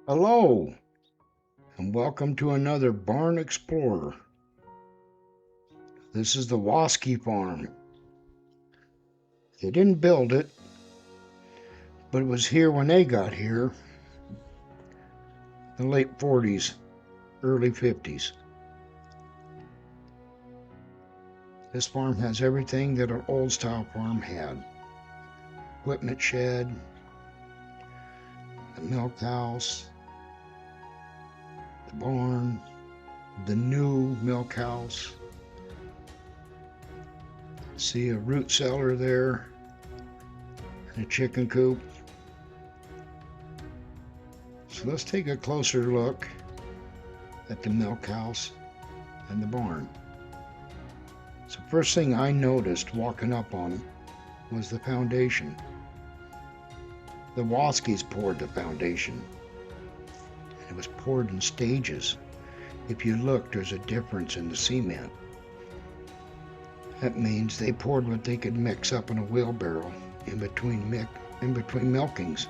Hello, and welcome to another Barn Explorer. This is the Waskie Farm. They didn't build it, but it was here when they got here, in the late 40s, early 50s. This farm has everything that an old-style farm had. Equipment shed, the milk house, the barn, the new milk house. See a root cellar there, and a chicken coop. So let's take a closer look at the milk house and the barn. So first thing I noticed walking up on it was the foundation. The Waskies poured the foundation. It was poured in stages. If you look, there's a difference in the cement. That means they poured what they could mix up in a wheelbarrow in between milkings.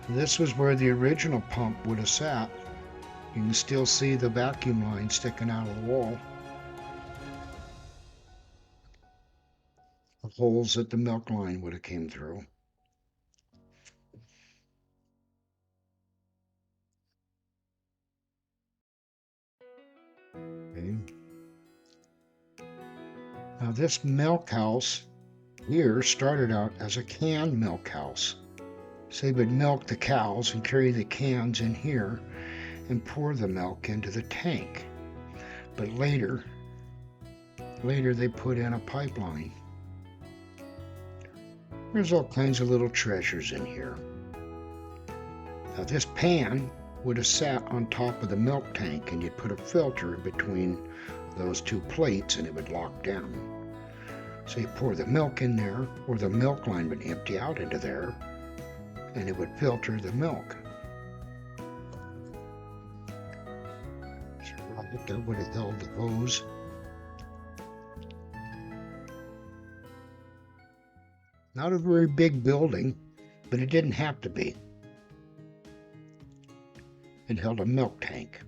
This was where the original pump would have sat. You can still see the vacuum line sticking out of the wall. The holes that the milk line would have came through. Okay. Now this milk house here started out as a canned milk house. So they would milk the cows and carry the cans in here and pour the milk into the tank. But later they put in a pipeline. There's all kinds of little treasures in here. Now this pan would have sat on top of the milk tank, and you'd put a filter in between those two plates and it would lock down. So you pour the milk in there, or the milk line would empty out into there, and it would filter the milk. So right there would have held the hose. Not a very big building, but it didn't have to be. It held a milk tank.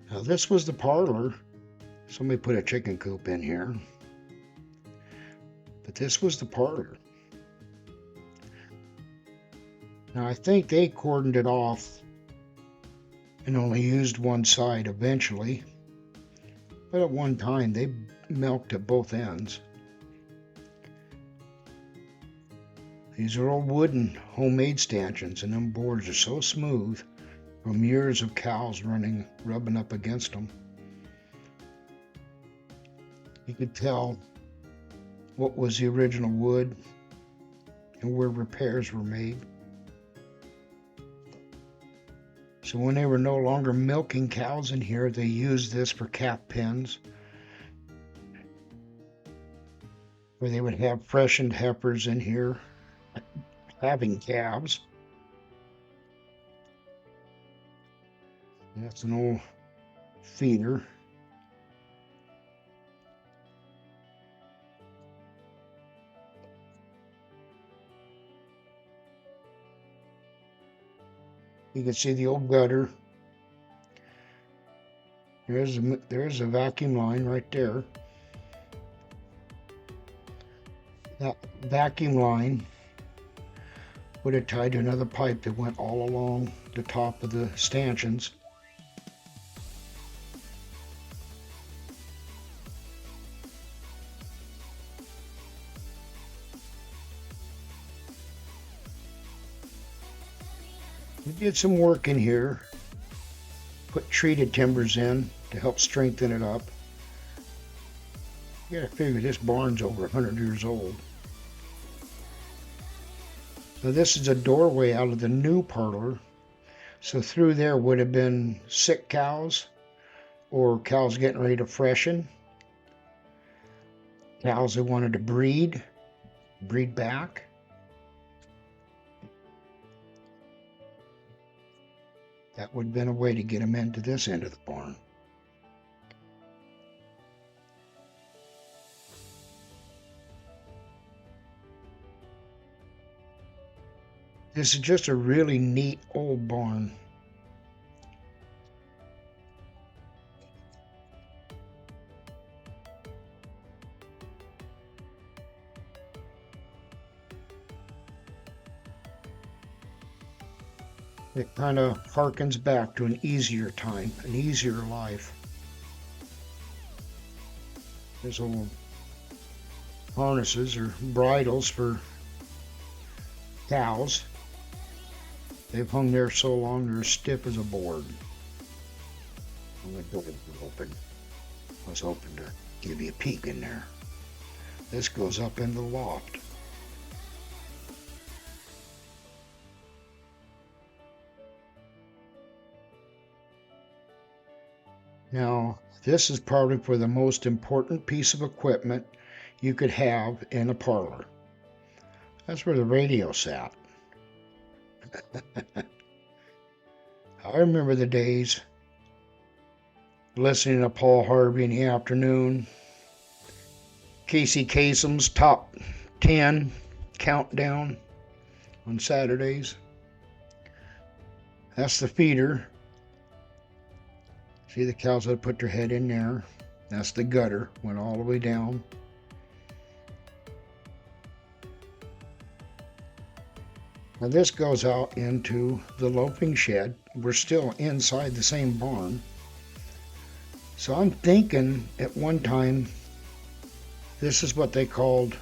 Now this was the parlor. Somebody put a chicken coop in here. But this was the parlor. Now I think they cordoned it off and only used one side eventually. But at one time they milked at both ends. These are all wooden homemade stanchions, and them boards are so smooth from years of cows rubbing up against them. You could tell what was the original wood and where repairs were made. So when they were no longer milking cows in here, they used this for calf pens, where they would have freshened heifers in here having calves. That's an old feeder. You can see the old gutter. There's a vacuum line right there. That vacuum line would have tied to another pipe that went all along the top of the stanchions. We did some work in here, put treated timbers in to help strengthen it up. You gotta figure this barn's over 100 years old. Now this is a doorway out of the new parlor. So through there would have been sick cows or cows getting ready to freshen. Cows that wanted to breed back. That would have been a way to get them into this end of the barn. This is just a really neat old barn. It kind of harkens back to an easier time, an easier life. There's old harnesses or bridles for cows. They've hung there so long they're stiff as a board. I'm going to go open. I was hoping to give you a peek in there. This goes up in the loft. Now, this is probably for the most important piece of equipment you could have in a parlor. That's where the radio sat. I remember the days listening to Paul Harvey in the afternoon, Casey Kasem's top 10 countdown on Saturdays. That's the feeder. See the cows that put their head in there. That's the gutter, went all the way down. Now this goes out into the loping shed. We're still inside the same barn. So I'm thinking at one time, this is what they called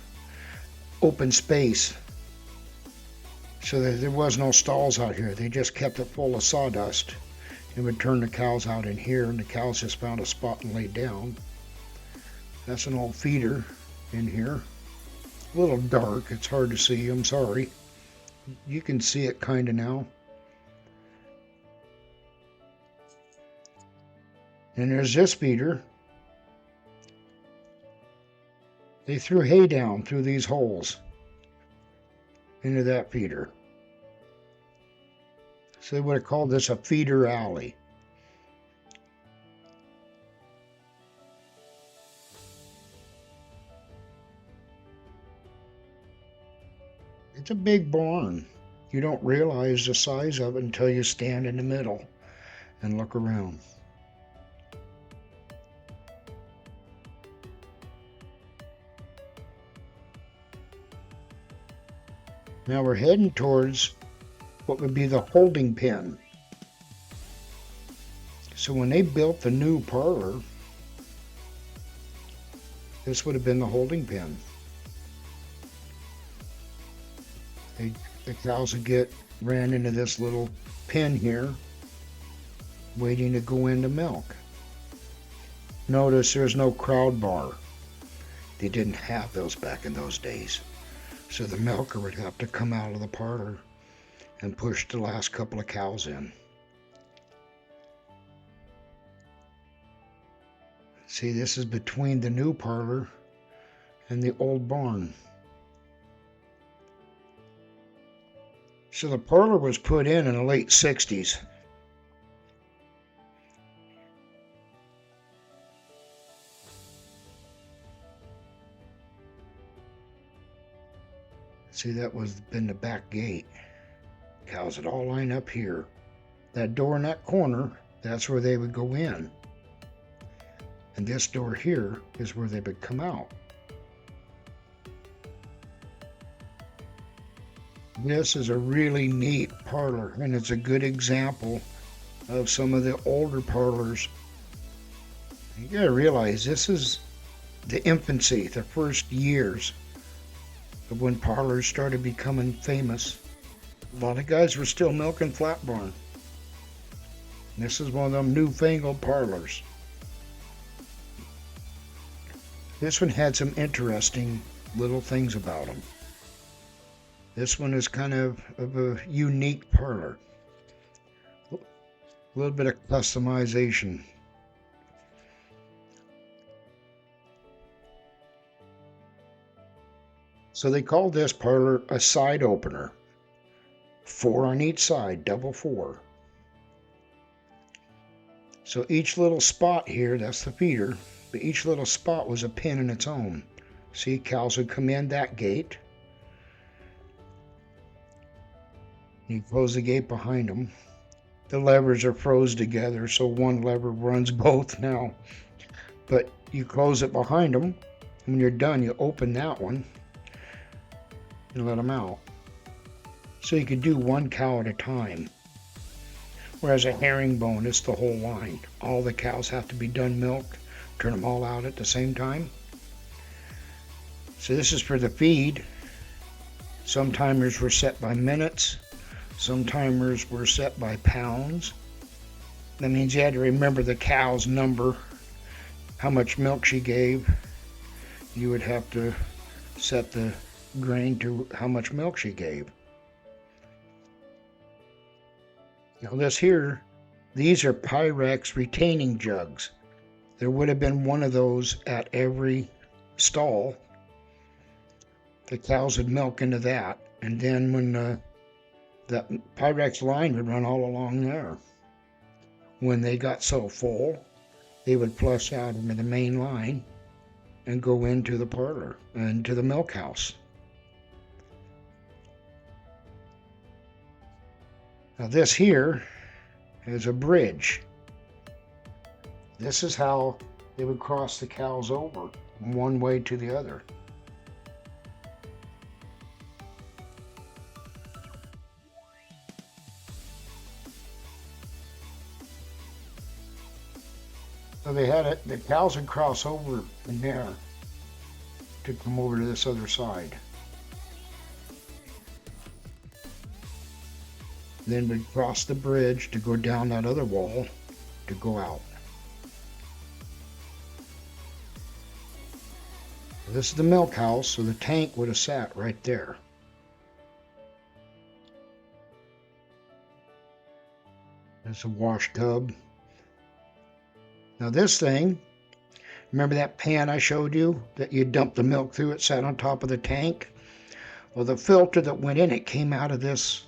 open space. So that there was no stalls out here. They just kept it full of sawdust and would turn the cows out in here, and the cows just found a spot and laid down. That's an old feeder in here. A little dark, it's hard to see, I'm sorry. You can see it kind of now. And there's this feeder. They threw hay down through these holes into that feeder. So they would have called this a feeder alley. It's a big barn. You don't realize the size of it until you stand in the middle and look around. Now we're heading towards what would be the holding pen. So when they built the new parlor, this would have been the holding pen. The cows would get ran into this little pen here, waiting to go into milk. Notice there's no crowd bar. They didn't have those back in those days. So the milker would have to come out of the parlor and push the last couple of cows in. See, this is between the new parlor and the old barn. So the parlor was put in the late 60s. See, that was been the back gate. Cows would all line up here. That door in that corner, that's where they would go in. And this door here is where they would come out. This is a really neat parlor, and it's a good example of some of the older parlors. You gotta realize this is the infancy, the first years of when parlors started becoming famous. A lot of guys were still milking flat barn. This is one of them newfangled parlors. This one had some interesting little things about them. This one is kind of a unique parlor. A little bit of customization. So they called this parlor a side opener. 4 on each side, double 4. So each little spot here, that's the feeder, but each little spot was a pen in its own. See, cows would come in that gate. You close the gate behind them. The levers are froze together, so one lever runs both now. But you close it behind them. When you're done, you open that one and let them out. So you can do one cow at a time. Whereas a herringbone, it's the whole line. All the cows have to be done milked, turn them all out at the same time. So this is for the feed. Some timers were set by minutes. Some timers were set by pounds. That means you had to remember the cow's number, how much milk she gave. You would have to set the grain to how much milk she gave. Now this here, these are Pyrex retaining jugs. There would have been one of those at every stall. The cows would milk into that, and then when the Pyrex line would run all along there. When they got so full, they would flush out into the main line and go into the parlor and to the milk house. Now this here is a bridge. This is how they would cross the cows over from one way to the other. So they had it, the cows would cross over in there to come over to this other side. Then we'd cross the bridge to go down that other wall to go out. This is the milk house, so the tank would have sat right there. There's a wash tub. Now this thing, remember that pan I showed you that you dumped the milk through? It sat on top of the tank. Well, the filter that went in it came out of this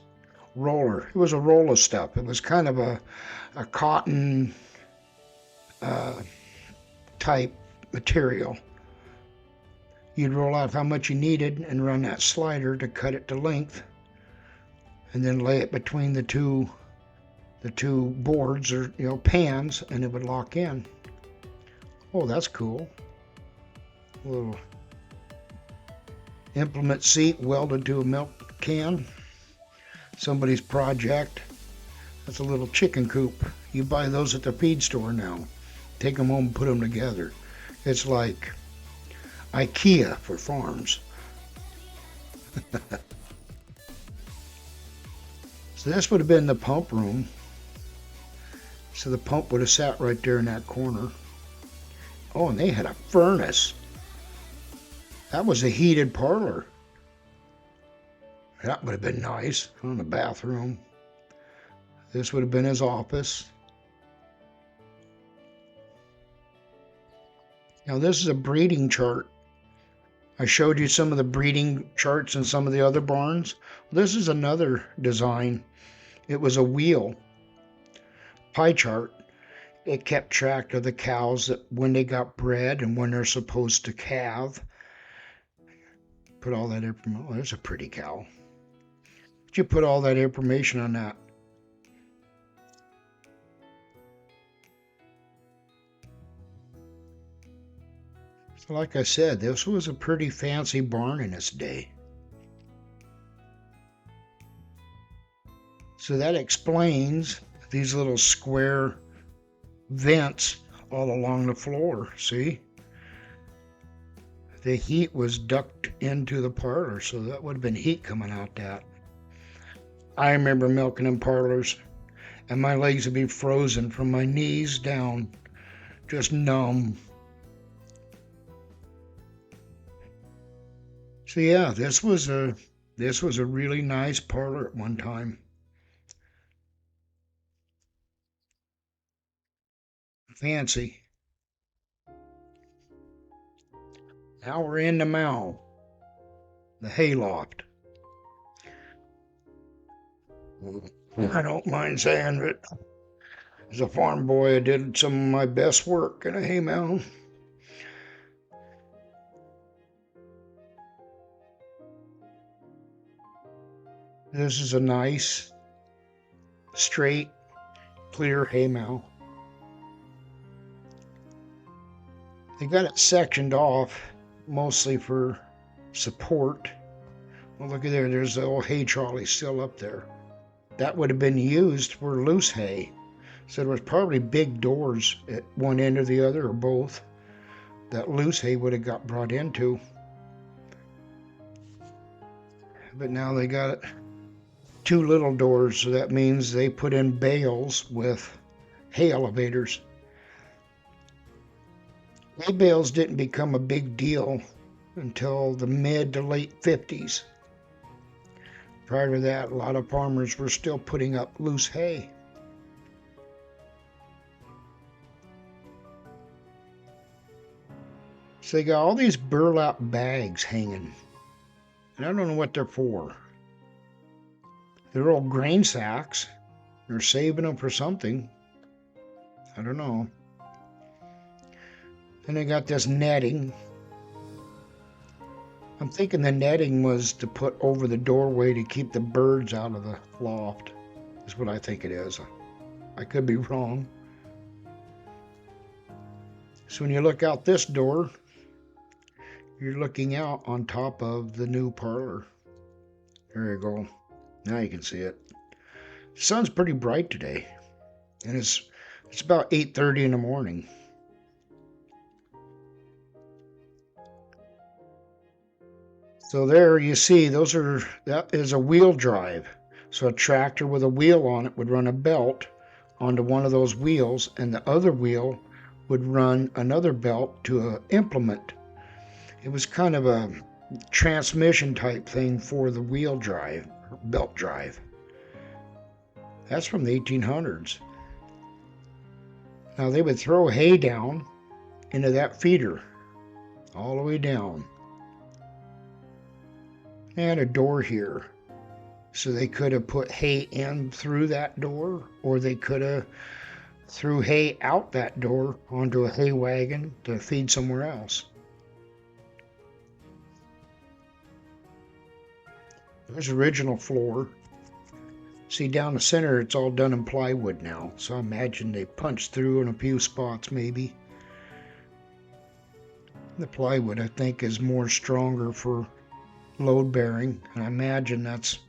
roller. It was a roll of stuff. It was kind of a cotton type material. You'd roll out how much you needed and run that slider to cut it to length, and then lay it between the two boards or pans, and it would lock in. Oh, that's cool. A little implement seat welded to a milk can. Somebody's project. That's a little chicken coop. You buy those at the feed store now. Take them home and put them together. It's like IKEA for farms. So this would have been the pump room. So the pump would have sat right there in that corner. Oh, and they had a furnace. That was a heated parlor. That would have been nice. On the bathroom. This would have been his office. Now this is a breeding chart. I showed you some of the breeding charts in some of the other barns. This is another design. It was a wheel pie chart. It kept track of the cows that when they got bred and when they're supposed to calve. Put all that information. Oh, there's a pretty cow. You put all that information on that. So like I said, this was a pretty fancy barn in its day. So that explains these little square vents all along the floor, see? The heat was ducted into the parlor, so that would have been heat coming out that. I remember milking in parlors, and my legs would be frozen from my knees down, just numb. So yeah, this was a really nice parlor at one time. Fancy. Now we're in the mow, the hayloft. I don't mind saying that as a farm boy, I did some of my best work in a hay mow. This is a nice straight, clear haymow. They got it sectioned off mostly for support. Well, look at there, there's the old hay trolley still up there. That would have been used for loose hay. So there was probably big doors at one end or the other, or both, that loose hay would have got brought into. But now they got two little doors, so that means they put in bales with hay elevators. Hay bales didn't become a big deal until the mid to late 50s. Prior to that, a lot of farmers were still putting up loose hay. So they got all these burlap bags hanging, and I don't know what they're for. They're old grain sacks. They're saving them for something. I don't know. And they got this netting. I'm thinking the netting was to put over the doorway to keep the birds out of the loft, is what I think it is. I could be wrong. So when you look out this door, you're looking out on top of the new parlor. There you go. Now you can see it. The sun's pretty bright today, and it's about 8:30 in the morning. So there you see, that is a wheel drive. So a tractor with a wheel on it would run a belt onto one of those wheels, and the other wheel would run another belt to an implement. It was kind of a transmission type thing for the wheel drive, or belt drive. That's from the 1800s. Now they would throw hay down into that feeder, all the way down. And a door here. So they could have put hay in through that door, or they could have threw hay out that door onto a hay wagon to feed somewhere else. There's the original floor. See, down the center, it's all done in plywood now. So I imagine they punched through in a few spots, maybe. The plywood, I think, is more stronger for load bearing, and I imagine that's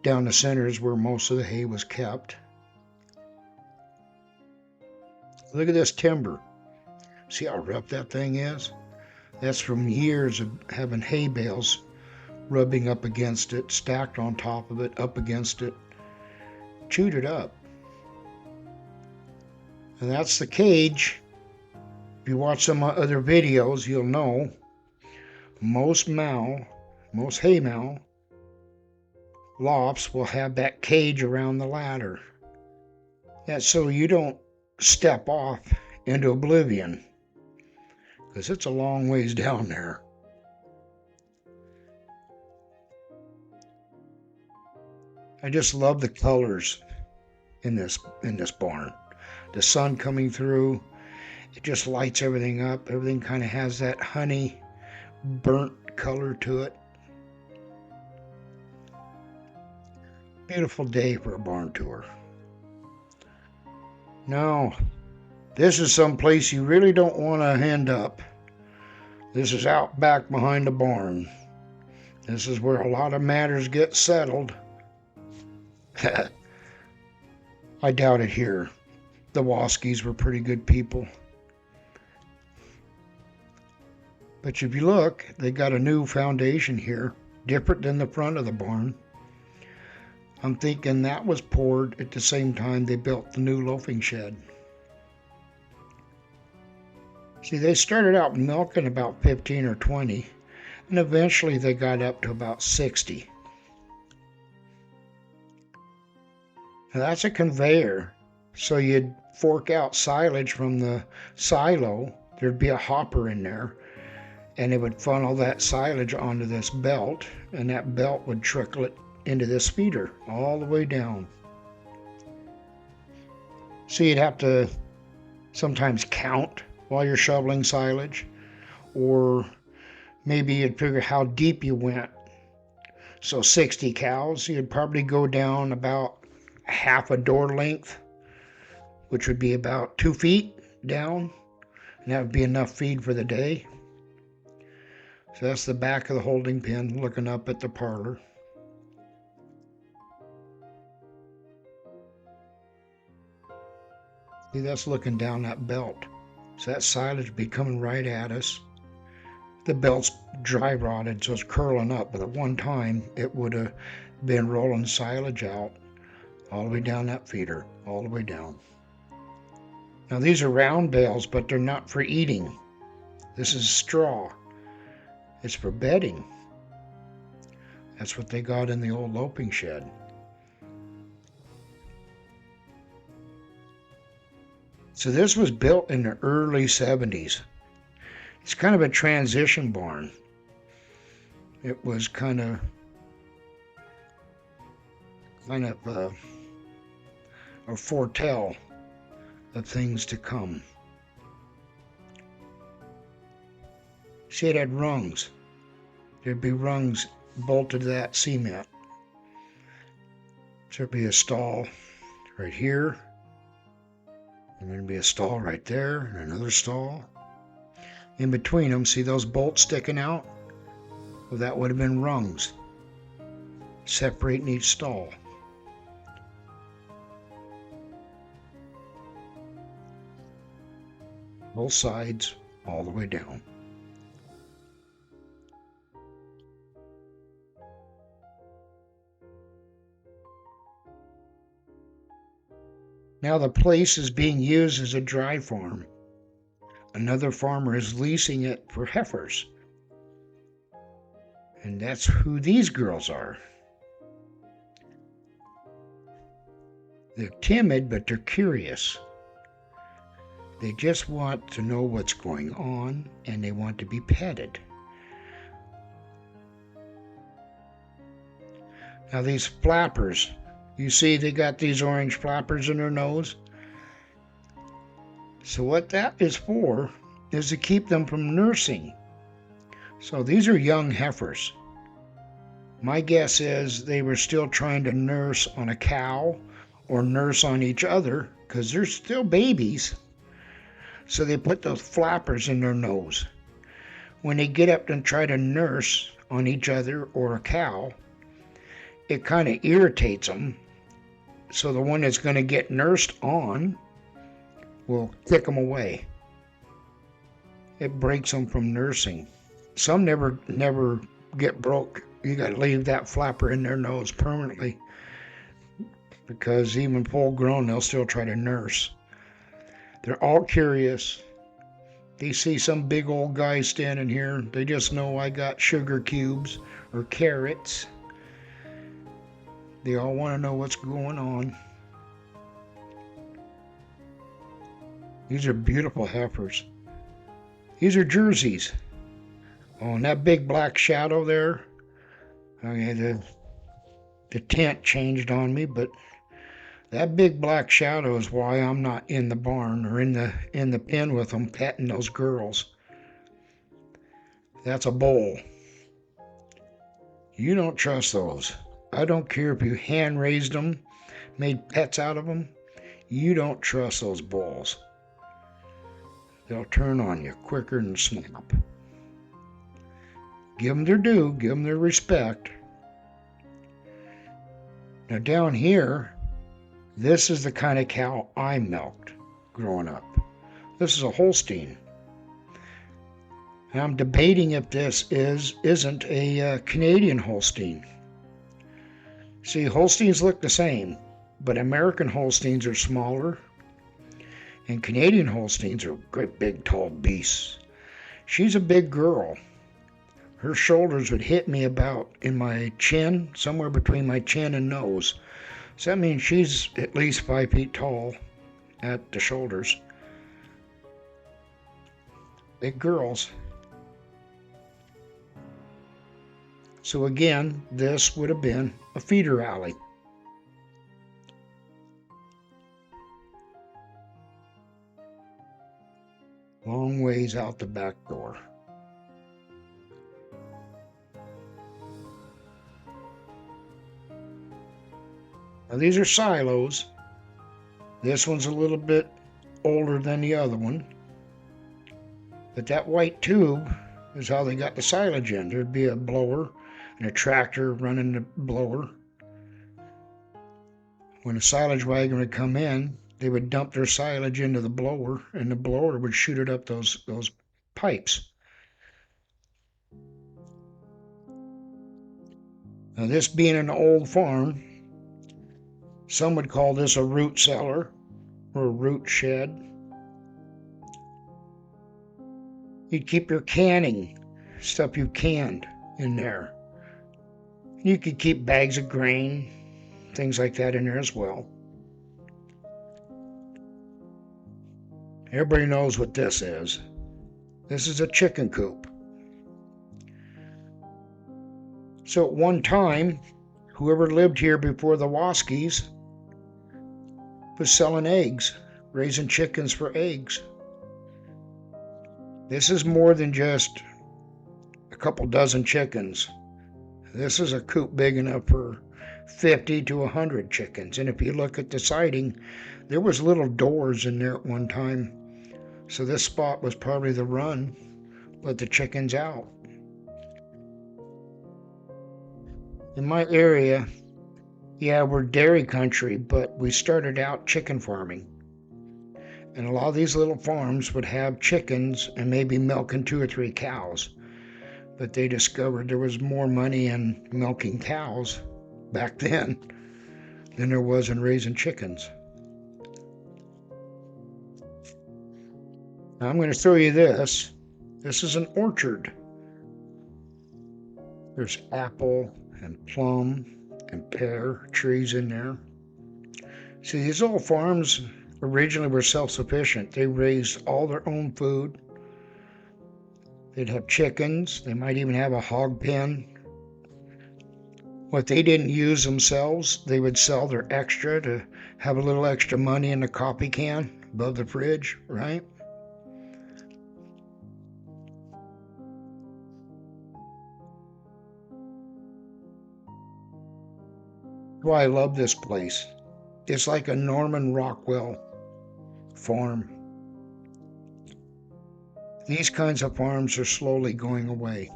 down the center is where most of the hay was kept. Look at this timber. See how rough that thing is? That's from years of having hay bales rubbing up against it, stacked on top of it, up against it, chewed it up. And that's the cage. If you watch some other videos, you'll know most hay mow lofts will have that cage around the ladder. That's so you don't step off into oblivion, because it's a long ways down there. I just love the colors in this barn. The sun coming through, it just lights everything up. Everything kind of has that honey burnt color to it. Beautiful day for a barn tour. Now, this is some place you really don't want to end up. This is out back behind the barn. This is where a lot of matters get settled. I doubt it here. The Waskies were pretty good people. But if you look, they got a new foundation here, different than the front of the barn. I'm thinking that was poured at the same time they built the new loafing shed. See, they started out milking about 15 or 20, and eventually they got up to about 60. Now that's a conveyor, so you'd fork out silage from the silo. There'd be a hopper in there, and it would funnel that silage onto this belt, and that belt would trickle it into this feeder all the way down. So you'd have to sometimes count while you're shoveling silage, or maybe you'd figure how deep you went. So 60 cows, you'd probably go down about half a door length, which would be about 2 feet down, and that would be enough feed for the day. So that's the back of the holding pen looking up at the parlor. See, that's looking down that belt. So that silage would be coming right at us. The belt's dry rotted, so it's curling up, but at one time it would have been rolling silage out all the way down that feeder, all the way down. Now these are round bales, but they're not for eating. This is straw. It's for bedding. That's what they got in the old loping shed. So this was built in the early 70s. It's kind of a transition barn. It was kind of a foretell of things to come. See, it had rungs. There'd be rungs bolted to that cement. So there'd be a stall right here, and there'd be a stall right there, and another stall. In between them, see those bolts sticking out? Well, that would have been rungs separating each stall. Both sides, all the way down. Now the place is being used as a dry farm. Another farmer is leasing it for heifers. And that's who these girls are. They're timid, but they're curious. They just want to know what's going on, and they want to be petted. Now these flappers, you see they got these orange flappers in their nose? So what that is for is to keep them from nursing. So these are young heifers. My guess is they were still trying to nurse on a cow or nurse on each other because they're still babies. So they put those flappers in their nose. When they get up and try to nurse on each other or a cow, it kind of irritates them. So the one that's going to get nursed on will kick them away. It breaks them from nursing. Some never get broke. You got to leave that flapper in their nose permanently, because even full grown, they'll still try to nurse. They're all curious. They see some big old guy standing here. They just know I got sugar cubes or carrots. They all want to know what's going on. These are beautiful heifers. These are Jerseys. Oh, and that big black shadow there. Okay, the tent changed on me, but that big black shadow is why I'm not in the barn or in the pen with them petting those girls. That's a bull. You don't trust those. I don't care if you hand raised them, made pets out of them. You don't trust those bulls. They'll turn on you quicker than a snap. Give them their due, give them their respect. Now down here, this is the kind of cow I milked growing up. This is a Holstein. And I'm debating if this isn't a Canadian Holstein. See, Holsteins look the same, but American Holsteins are smaller, and Canadian Holsteins are great big tall beasts. She's a big girl. Her shoulders would hit me about in my chin, somewhere between my chin and nose. So that means she's at least 5 feet tall at the shoulders. Big girls. So again, this would have been a feeder alley. Long ways out the back door. Now these are silos. This one's a little bit older than the other one. But that white tube is how they got the silage in. There'd be a blower and a tractor running the blower. When a silage wagon would come in, they would dump their silage into the blower, and the blower would shoot it up those pipes. Now, this being an old farm, some would call this a root cellar or a root shed. You'd keep your canning, stuff you canned, in there. You could keep bags of grain, things like that in there as well. Everybody knows what this is. This is a chicken coop. So at one time, whoever lived here before the Waskies was selling eggs, raising chickens for eggs. This is more than just a couple dozen chickens. This is a coop big enough for 50 to 100 chickens. And if you look at the siding, there was little doors in there at one time. So this spot was probably the run, let the chickens out. In my area, yeah, we're dairy country, but we started out chicken farming. And a lot of these little farms would have chickens and maybe milking 2 or 3 cows. But they discovered there was more money in milking cows back then than there was in raising chickens. Now I'm going to show you this. This is an orchard. There's apple and plum and pear trees in there. See, these old farms originally were self-sufficient. They raised all their own food. They'd have chickens. They might even have a hog pen. What they didn't use themselves, they would sell their extra to have a little extra money in the coffee can above the fridge, right? Well, I love this place. It's like a Norman Rockwell farm. These kinds of farms are slowly going away.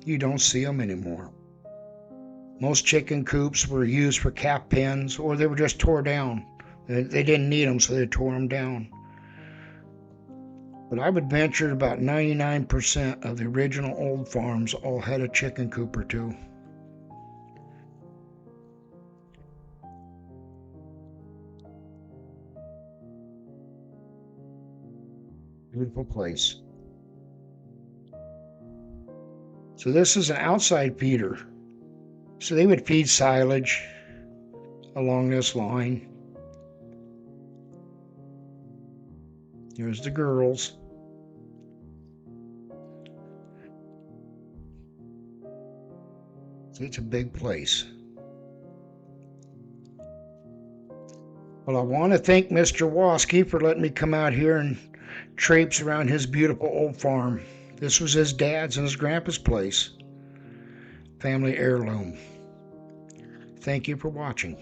You don't see them anymore. Most chicken coops were used for calf pens, or they were just tore down. They didn't need them, so they tore them down. But I would venture about 99% of the original old farms all had a chicken coop or two. Beautiful place. So this is an outside feeder. So they would feed silage along this line. Here's the girls. So it's a big place. Well, I want to thank Mr. Waskie for letting me come out here and traipse around his beautiful old farm. This was his dad's and his grandpa's place. Family heirloom. Thank you for watching.